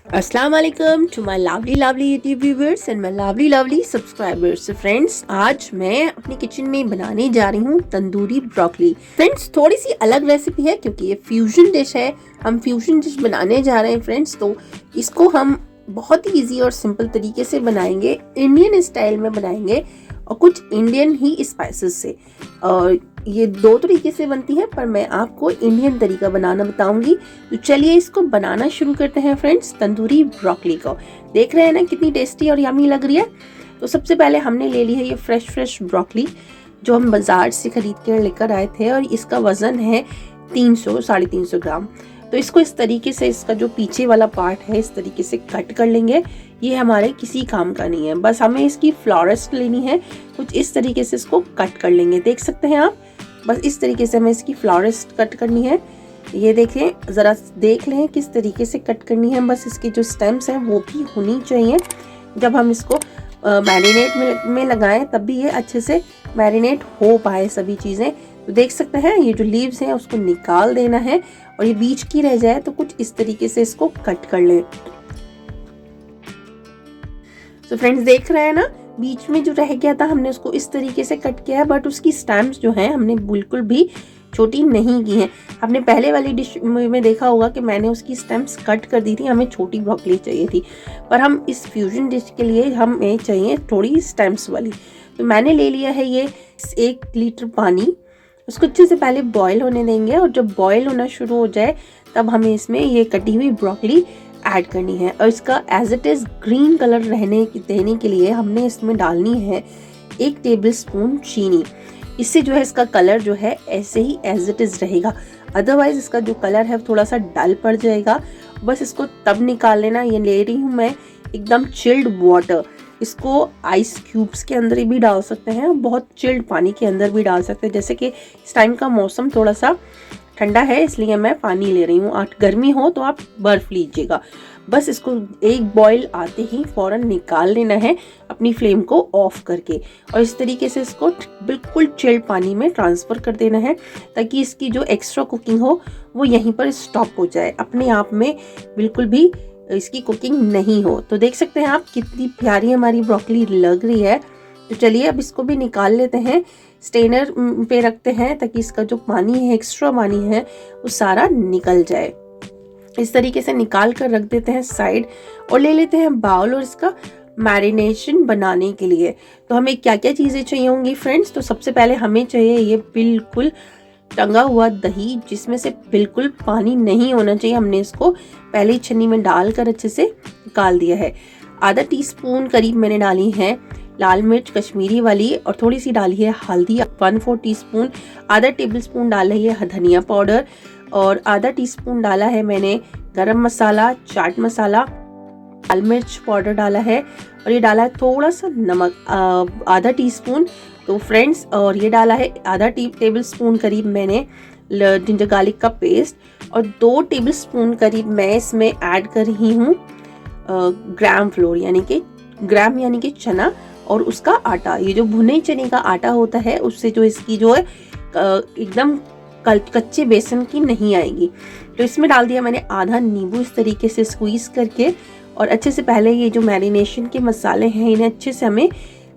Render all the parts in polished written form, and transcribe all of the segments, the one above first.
अस्सलाम वालेकुम to my lovely YouTube viewers and my lovely subscribers. Friends, आज मैं अपनी किचन में बनाने जा रही हूँ तंदूरी ब्रोकली। फ्रेंड्स, थोड़ी सी अलग रेसिपी है क्योंकि ये फ्यूजन डिश है। हम फ्यूजन डिश बनाने जा रहे हैं फ्रेंड्स, तो इसको हम बहुत ही ईजी और सिंपल तरीके से बनाएंगे, इंडियन स्टाइल में बनाएंगे और कुछ इंडियन ही स्पाइसेस से। और ये दो तरीके से बनती है, पर मैं आपको इंडियन तरीका बनाना बताऊंगी। तो चलिए इसको बनाना शुरू करते हैं फ्रेंड्स। तंदूरी ब्रोकली को देख रहे हैं ना कितनी टेस्टी और यमी लग रही है। तो सबसे पहले हमने ले ली है ये फ्रेश ब्रोकली जो हम बाजार से खरीद कर लेकर आए थे, और इसका वजन है 300-350 ग्राम। तो इसको इस तरीके से, इसका जो पीछे वाला पार्ट है इस तरीके से कट कर लेंगे। ये हमारे किसी काम का नहीं है, बस हमें इसकी फ्लोरेस्ट लेनी है। कुछ इस तरीके से इसको कट कर लेंगे, देख सकते हैं आप। बस इस तरीके से हमें इसकी फ्लोरेस्ट कट करनी है। ये देखें, ज़रा देख लें किस तरीके से कट करनी है। बस इसकी जो स्टेम्स हैं वो भी होनी चाहिए। जब हम इसको मैरिनेट में लगाएं तब भी ये अच्छे से मैरिनेट हो पाए सभी चीज़ें। तो देख सकते हैं ये जो लीव्स हैं उसको निकाल देना है, और ये बीच की रह जाए तो कुछ इस तरीके से इसको कट कर लें। तो फ्रेंड्स, देख रहे हैं ना, बीच में जो रह गया था हमने उसको इस तरीके से कट किया है, बट उसकी स्टेम्स जो हैं हमने बिल्कुल भी छोटी नहीं की हैं। आपने पहले वाली डिश में देखा होगा कि मैंने उसकी स्टेम्स कट कर दी थी, हमें छोटी ब्रोकली चाहिए थी, पर हम इस फ्यूजन डिश के लिए हमें चाहिए थोड़ी स्टेम्स वाली। तो मैंने ले लिया है ये 1 लीटर पानी। उसको अच्छे से पहले बॉईल होने देंगे, और जब बॉईल होना शुरू हो जाए तब हमें इसमें ये कटी हुई ब्रोकली ऐड करनी है। और इसका as it is green colour देने के लिए हमने इसमें डालनी है 1 टेबलस्पून चीनी। इससे जो है इसका कलर जो है ऐसे ही एज इट इज़ रहेगा, अदरवाइज इसका जो कलर है थोड़ा सा डल पड़ जाएगा। बस इसको तब निकाल लेना। ये ले रही हूँ मैं एकदम चिल्ड वाटर। इसको आइस क्यूब्स के अंदर भी डाल सकते हैं, बहुत चिल्ड पानी के अंदर भी डाल सकते हैं। जैसे कि इस टाइम का मौसम थोड़ा सा ठंडा है इसलिए मैं पानी ले रही हूँ। गर्मी हो तो आप बर्फ लीजिएगा। बस इसको एक बॉईल आते ही फौरन निकाल लेना है अपनी फ्लेम को ऑफ करके, और इस तरीके से इसको बिल्कुल चिल्ड पानी में ट्रांसफ़र कर देना है, ताकि इसकी जो एक्स्ट्रा कुकिंग हो वो यहीं पर स्टॉप हो जाए, अपने आप में बिल्कुल भी इसकी कुकिंग नहीं हो। तो देख सकते हैं आप कितनी प्यारी हमारी ब्रोकली लग रही है। तो चलिए अब इसको भी निकाल लेते हैं, स्टेनर पे रखते हैं ताकि इसका जो पानी है, एक्स्ट्रा पानी है, वो सारा निकल जाए। इस तरीके से निकाल कर रख देते हैं साइड, और ले लेते हैं बाउल। और इसका मैरिनेशन बनाने के लिए तो हमें क्या क्या चीज़ें चाहिए होंगी फ्रेंड्स। तो सबसे पहले हमें चाहिए ये बिल्कुल टंगा हुआ दही, जिसमें से बिल्कुल पानी नहीं होना चाहिए। हमने इसको पहले ही छन्नी में डालकर अच्छे से निकाल दिया है। आधा टीस्पून करीब मैंने डाली है लाल मिर्च कश्मीरी वाली, और थोड़ी सी डाली है हल्दी 1/4 टीस्पून। आधा टेबलस्पून डाला है धनिया पाउडर, और आधा टीस्पून डाला है मैंने गरम मसाला, चाट मसाला, लाल मिर्च पाउडर डाला है, और ये डाला है थोड़ा सा नमक आधा टीस्पून। तो फ्रेंड्स, और ये डाला है आधा टेबलस्पून करीब मैंने जिंजर गार्लिक का पेस्ट, और 2 टेबलस्पून करीब मैं इसमें ऐड कर रही हूँ ग्राम फ्लोर यानी कि चना और उसका आटा। ये जो भुने चने का आटा होता है उससे जो इसकी जो है एकदम कच्चे बेसन की नहीं आएगी। तो इसमें डाल दिया मैंने आधा नींबू इस तरीके से स्क्वीज करके, और अच्छे से पहले ये जो मैरिनेशन के मसाले हैं इन्हें अच्छे से हमें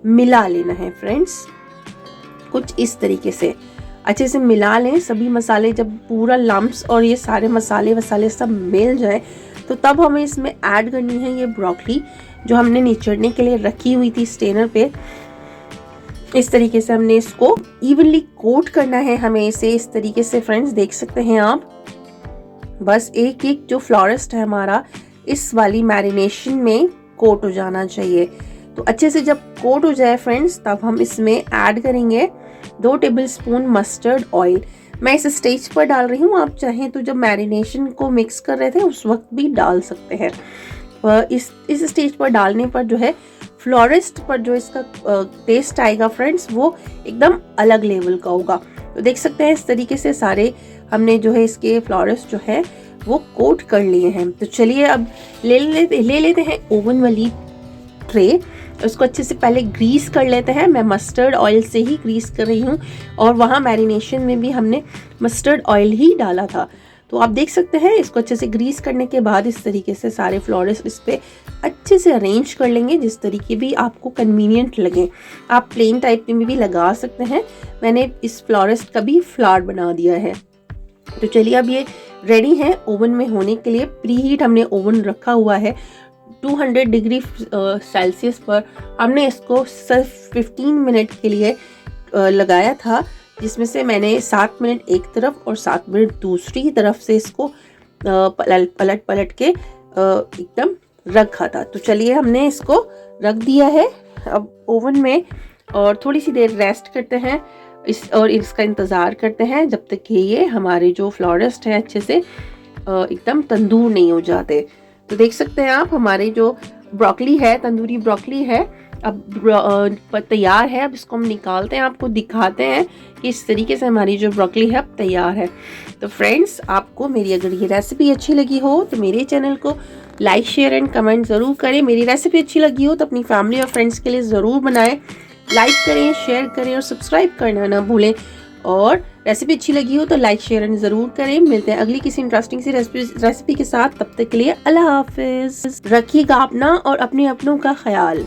मिला लेना है फ्रेंड्स। कुछ इस तरीके से अच्छे से मिला लें सभी मसाले। जब पूरा लम्प्स और ये सारे मसाले सब मिल जाए तो तब हमें इसमें ऐड करनी है ये ब्रोकली जो हमने निचोड़ने के लिए रखी हुई थी स्टेनर पे। इस तरीके से हमने इसको इवनली कोट करना है हमें इसे इस तरीके से फ्रेंड्स, देख सकते हैं आप। बस एक एक जो फ्लोरेस्ट है हमारा इस वाली मैरिनेशन में कोट हो जाना चाहिए। तो अच्छे से जब कोट हो जाए फ्रेंड्स, तब हम इसमें ऐड करेंगे 2 टेबलस्पून मस्टर्ड ऑयल। मैं इस स्टेज पर डाल रही हूँ, आप चाहें तो जब मैरिनेशन को मिक्स कर रहे थे उस वक्त भी डाल सकते हैं। इस स्टेज पर डालने पर जो है फ्लोरेस्ट पर जो इसका टेस्ट आएगा फ्रेंड्स, वो एकदम अलग लेवल का होगा। तो देख सकते हैं इस तरीके से सारे हमने जो है इसके फ्लोरेस्ट जो है वो कोट कर लिए हैं। तो चलिए अब ले लेते हैं ओवन वाली ट्रे। उसको अच्छे से पहले ग्रीस कर लेते हैं। मैं मस्टर्ड ऑयल से ही ग्रीस कर रही हूँ, और वहाँ मैरिनेशन में भी हमने मस्टर्ड ऑयल ही डाला था। तो आप देख सकते हैं इसको अच्छे से ग्रीस करने के बाद इस तरीके से सारे फ्लोरस इस पे अच्छे से अरेंज कर लेंगे, जिस तरीके भी आपको कन्वीनियंट लगे। आप प्लेन टाइप में भी लगा सकते हैं, मैंने इस फ्लोरस का भी फ्लावर बना दिया है। तो चलिए अब ये रेडी है ओवन में होने के लिए। प्री हीट हमने ओवन रखा हुआ है 200 डिग्री सेल्सियस पर। हमने इसको सिर्फ 15 मिनट के लिए लगाया था, जिसमें से मैंने 7 मिनट एक तरफ और 7 मिनट दूसरी तरफ से इसको पलट पलट के एकदम रखा था। तो चलिए हमने इसको रख दिया है अब ओवन में और थोड़ी सी देर रेस्ट करते हैं और इसका इंतज़ार करते हैं जब तक कि ये हमारे जो फ्लोरस है अच्छे से एकदम तंदूर नहीं हो जाते। तो देख सकते हैं आप हमारे जो ब्रोकली है, तंदूरी ब्रोकली है, अब तैयार है। अब इसको हम निकालते हैं, आपको दिखाते हैं कि इस तरीके से हमारी जो ब्रोकली है अब तैयार है। तो फ्रेंड्स, आपको मेरी अगर ये रेसिपी अच्छी लगी हो तो मेरे चैनल को लाइक शेयर एंड कमेंट ज़रूर करें। मेरी रेसिपी अच्छी लगी हो तो अपनी फैमिली और फ्रेंड्स के लिए ज़रूर बनाएं। लाइक करें, शेयर करें और सब्सक्राइब करना ना भूलें। और रेसिपी अच्छी लगी हो तो लाइक शेयर एंड ज़रूर करें। मिलते हैं अगली किसी इंटरेस्टिंग सी रेसिपी के साथ। तब तक के लिए अल्लाह हाफिज़। रखिएगा अपना और अपने अपनों का ख्याल।